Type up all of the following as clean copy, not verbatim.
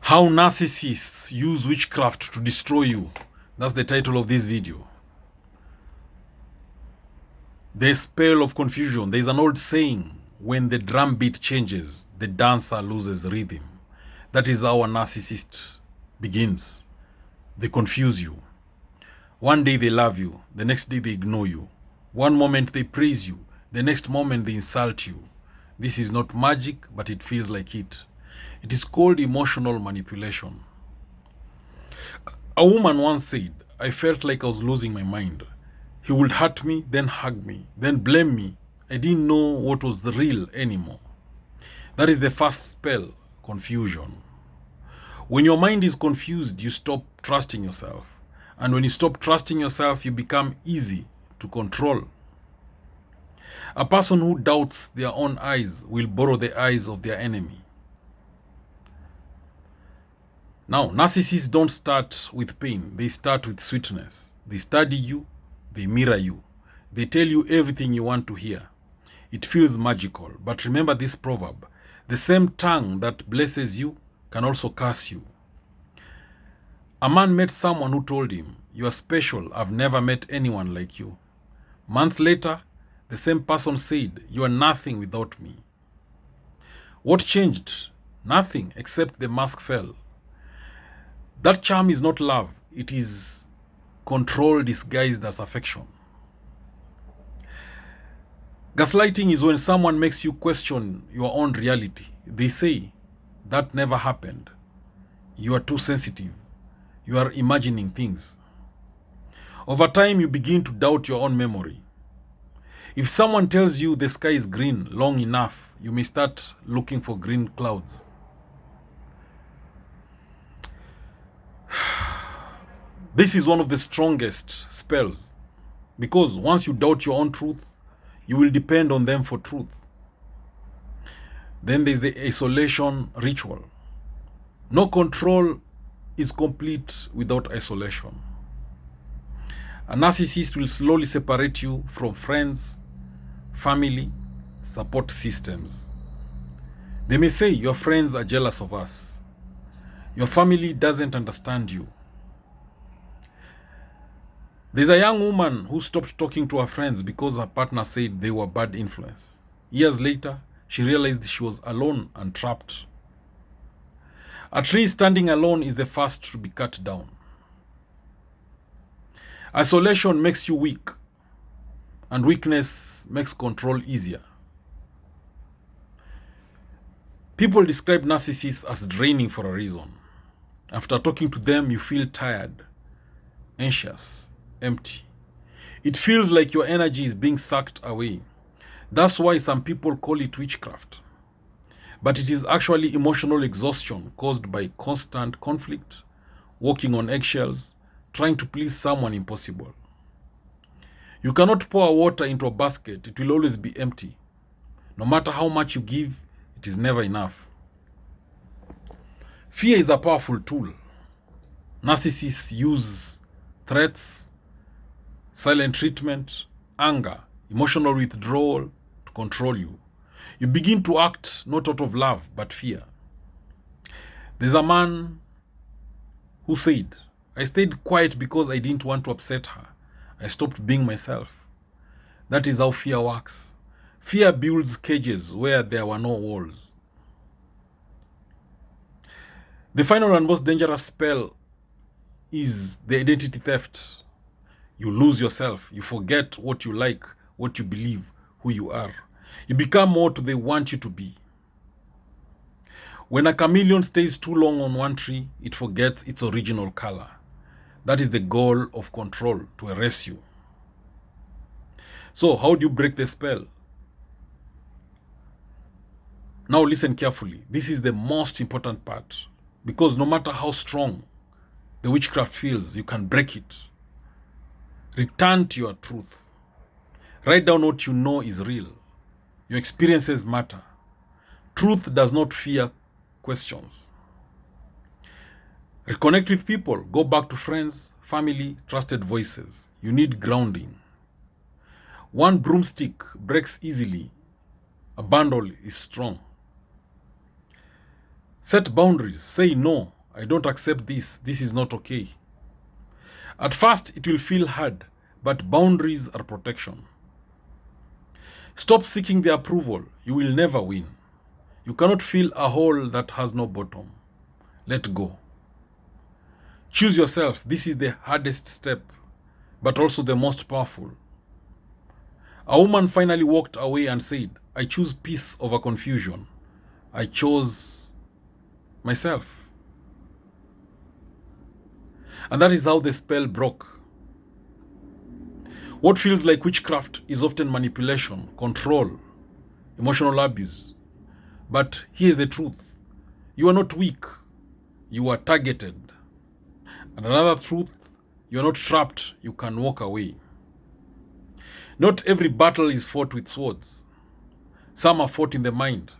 How narcissists use witchcraft to destroy you. That's the title of this video. The spell of confusion. There's an old saying, when the drum beat changes, the dancer loses rhythm. That is how a narcissist begins. They confuse you. One day they love you, the next day they ignore you. One moment they praise you, the next moment they insult you. This is not magic, but it feels like it. It is called emotional manipulation. A woman once said, I felt like I was losing my mind. He would hurt me, then hug me, then blame me. I didn't know what was the real anymore. That is the first spell, confusion. When your mind is confused, you stop trusting yourself. And when you stop trusting yourself, you become easy to control. A person who doubts their own eyes will borrow the eyes of their enemy. Now, narcissists don't start with pain. They start with sweetness. They study you. They mirror you. They tell you everything you want to hear. It feels magical. But remember this proverb. The same tongue that blesses you can also curse you. A man met someone who told him, you are special. I've never met anyone like you. Months later, the same person said, you are nothing without me. What changed? Nothing, except the mask fell. That charm is not love. It is control disguised as affection. Gaslighting is when someone makes you question your own reality. They say, that never happened. You are too sensitive. You are imagining things. Over time, you begin to doubt your own memory. If someone tells you the sky is green long enough, you may start looking for green clouds. This is one of the strongest spells, because once you doubt your own truth, you will depend on them for truth. Then there's the isolation ritual. No control is complete without isolation. A narcissist will slowly separate you from friends, family, support systems. They may say your friends are jealous of us. Your family doesn't understand you. There's a young woman who stopped talking to her friends because her partner said they were bad influence. Years later, she realized she was alone and trapped. A tree standing alone is the first to be cut down. Isolation makes you weak, and weakness makes control easier. People describe narcissists as draining for a reason. After talking to them, you feel tired, anxious, empty. It feels like your energy is being sucked away. That's why some people call it witchcraft. But it is actually emotional exhaustion caused by constant conflict, walking on eggshells, trying to please someone impossible. You cannot pour water into a basket. It will always be empty. No matter how much you give, it is never enough. Fear is a powerful tool. Narcissists use threats, silent treatment, anger, emotional withdrawal to control you. You begin to act not out of love, but fear. There's a man who said, I stayed quiet because I didn't want to upset her. I stopped being myself. That is how fear works. Fear builds cages where there were no walls. The final and most dangerous spell is the identity theft. You lose yourself. You forget what you like, what you believe, who you are. You become more to they want you to be. When a chameleon stays too long on one tree, it forgets its original color. That is the goal of control, to erase you. So, how do you break the spell? Now listen carefully. This is the most important part. Because no matter how strong the witchcraft feels, you can break it. Return to your truth. Write down what you know is real. Your experiences matter. Truth does not fear questions. Reconnect with people. Go back to friends, family, trusted voices. You need grounding. One broomstick breaks easily. A bundle is strong. Set boundaries. Say no I don't accept this. This is not okay. At first, it will feel hard, but boundaries are protection. Stop seeking the approval. You will never win. You cannot fill a hole that has no bottom. Let go. Choose yourself. This is the hardest step, but also the most powerful. A woman finally walked away and said, I choose peace over confusion. I chose myself. And that is how the spell broke. What feels like witchcraft is often manipulation, control, emotional abuse. But here's the truth. You are not weak. You are targeted. And another truth, you are not trapped. You can walk away. Not every battle is fought with swords. Some are fought in the mind.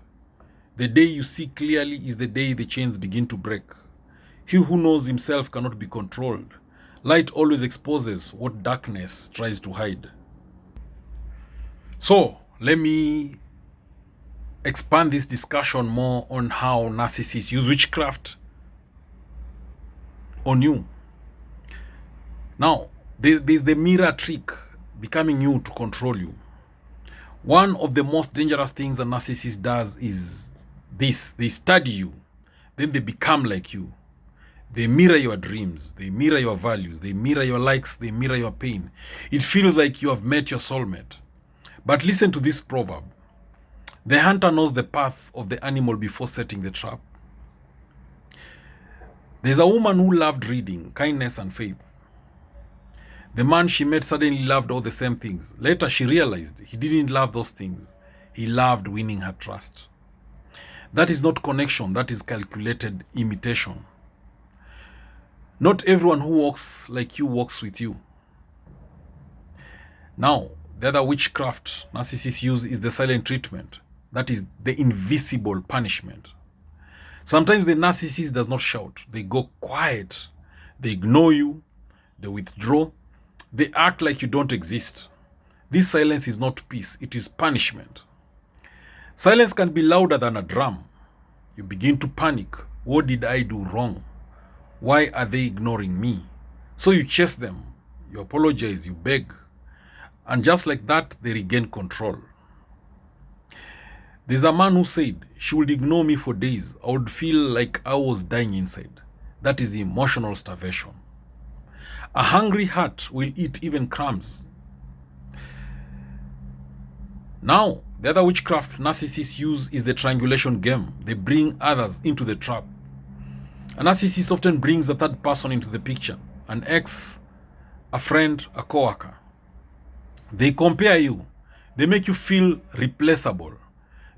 The day you see clearly is the day the chains begin to break. He who knows himself cannot be controlled. Light always exposes what darkness tries to hide. So, let me expand this discussion more on how narcissists use witchcraft on you. Now, there's the mirror trick, becoming you to control you. One of the most dangerous things a narcissist does is this. They study you, then they become like you. They mirror your dreams, they mirror your values, they mirror your likes, they mirror your pain. It feels like you have met your soulmate. But listen to this proverb. The hunter knows the path of the animal before setting the trap. There's a woman who loved reading, kindness, and faith. The man she met suddenly loved all the same things. Later, she realized he didn't love those things. He loved winning her trust. That is not connection. That is calculated imitation. Not everyone who walks like you walks with you. Now, the other witchcraft narcissists use is the silent treatment. That is the invisible punishment. Sometimes the narcissist does not shout. They go quiet. They ignore you. They withdraw. They act like you don't exist. This silence is not peace. It is punishment. Silence can be louder than a drum. You begin to panic. What did I do wrong? Why are they ignoring me? So you chase them. You apologize. You beg. And just like that, they regain control. There's a man who said, she would ignore me for days. I would feel like I was dying inside. That is emotional starvation. A hungry heart will eat even crumbs. Now, the other witchcraft narcissists use is the triangulation game. They bring others into the trap. A narcissist often brings the third person into the picture. An ex, a friend, a coworker. They compare you. They make you feel replaceable.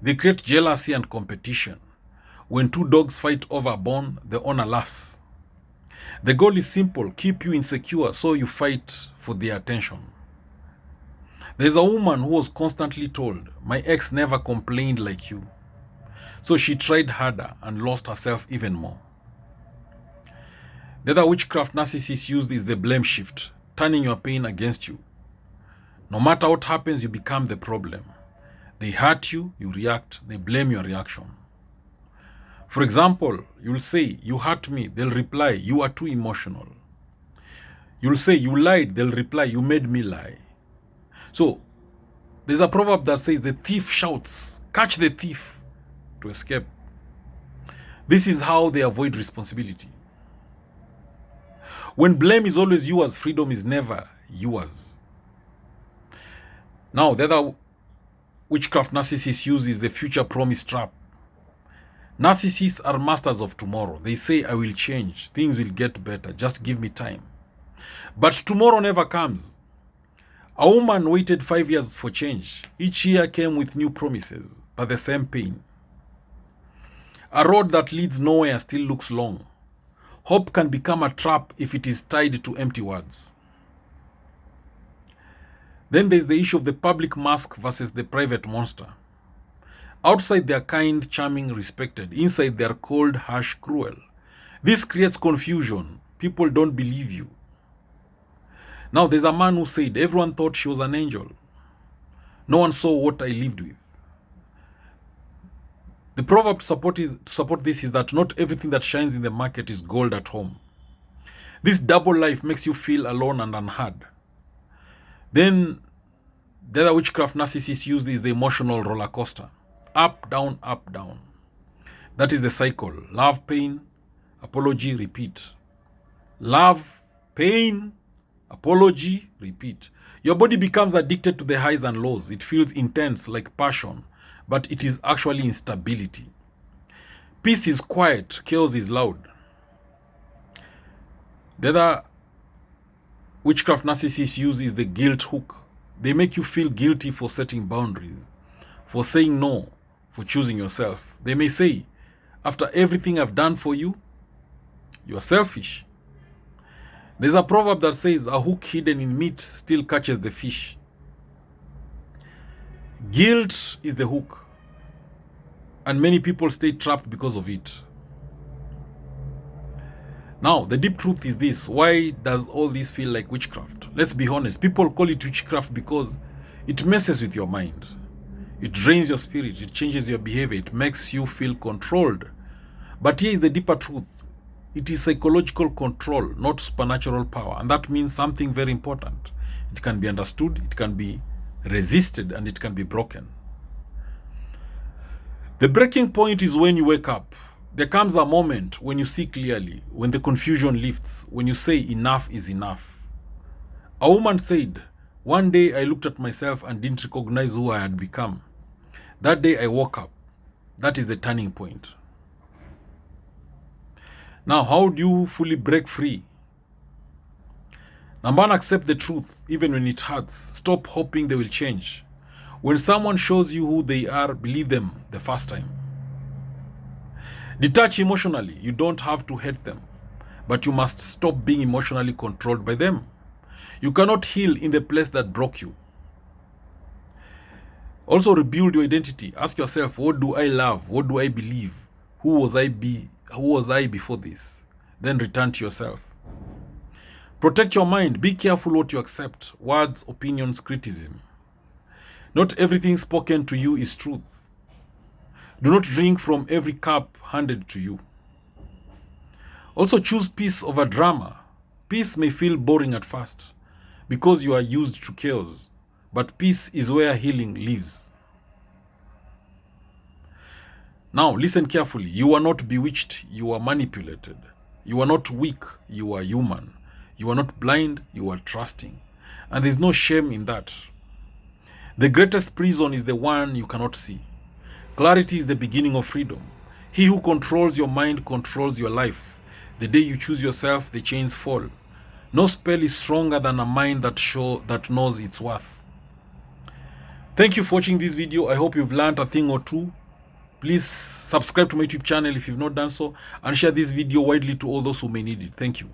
They create jealousy and competition. When two dogs fight over a bone, the owner laughs. The goal is simple, keep you insecure so you fight for their attention. There's a woman who was constantly told, my ex never complained like you. So she tried harder and lost herself even more. The other witchcraft narcissists use is the blame shift, turning your pain against you. No matter what happens, you become the problem. They hurt you, you react, they blame your reaction. For example, you'll say, you hurt me, they'll reply, you are too emotional. You'll say, you lied, they'll reply, you made me lie. So, there's a proverb that says, the thief shouts, catch the thief to escape. This is how they avoid responsibility. When blame is always yours, freedom is never yours. Now, the other witchcraft narcissists use is the future promise trap. Narcissists are masters of tomorrow. They say, I will change. Things will get better. Just give me time. But tomorrow never comes. A woman waited 5 years for change. Each year came with new promises, but the same pain. A road that leads nowhere still looks long. Hope can become a trap if it is tied to empty words. Then there's the issue of the public mask versus the private monster. Outside they are kind, charming, respected. Inside they are cold, harsh, cruel. This creates confusion. People don't believe you. Now there's a man who said, everyone thought she was an angel. No one saw what I lived with. The proverb to support this is that not everything that shines in the market is gold at home. This double life makes you feel alone and unheard. Then the other witchcraft narcissists use is the emotional roller coaster. Up, down, up, down. That is the cycle. Love, pain, apology, repeat. Love, pain, apology, repeat. Your body becomes addicted to the highs and lows. It feels intense like passion, but it is actually instability. Peace is quiet, chaos is loud. The other witchcraft narcissists use is the guilt hook. They make you feel guilty for setting boundaries, for saying no, for choosing yourself. They may say, after everything I've done for you, you are selfish. There's a proverb that says, a hook hidden in meat still catches the fish. Guilt is the hook, and many people stay trapped because of it. Now, the deep truth is this. Why does all this feel like witchcraft? Let's be honest. People call it witchcraft because it messes with your mind. It drains your spirit. It changes your behavior. It makes you feel controlled. But here is the deeper truth. It is psychological control, not supernatural power. And that means something very important. It can be understood, it can be resisted, and it can be broken. The breaking point is when you wake up. There comes a moment when you see clearly, when the confusion lifts, when you say enough is enough. A woman said, one day I looked at myself and didn't recognize who I had become. That day I woke up. That is the turning point. Now, how do you fully break free? Number one, accept the truth, even when it hurts. Stop hoping they will change. When someone shows you who they are, believe them the first time. Detach emotionally. You don't have to hate them, but you must stop being emotionally controlled by them. You cannot heal in the place that broke you. Also, rebuild your identity. Ask yourself, what do I love? What do I believe? Who was I before this? Then return to yourself. Protect your mind. Be careful what you accept. Words, opinions, criticism. Not everything spoken to you is truth. Do not drink from every cup handed to you. Also, choose peace over drama. Peace may feel boring at first because you are used to chaos, but peace is where healing lives. Now, listen carefully. You are not bewitched. You are manipulated. You are not weak. You are human. You are not blind. You are trusting. And there is no shame in that. The greatest prison is the one you cannot see. Clarity is the beginning of freedom. He who controls your mind controls your life. The day you choose yourself, the chains fall. No spell is stronger than a mind that knows its worth. Thank you for watching this video. I hope you've learned a thing or two. Please subscribe to my YouTube channel if you've not done so, and share this video widely to all those who may need it. Thank you.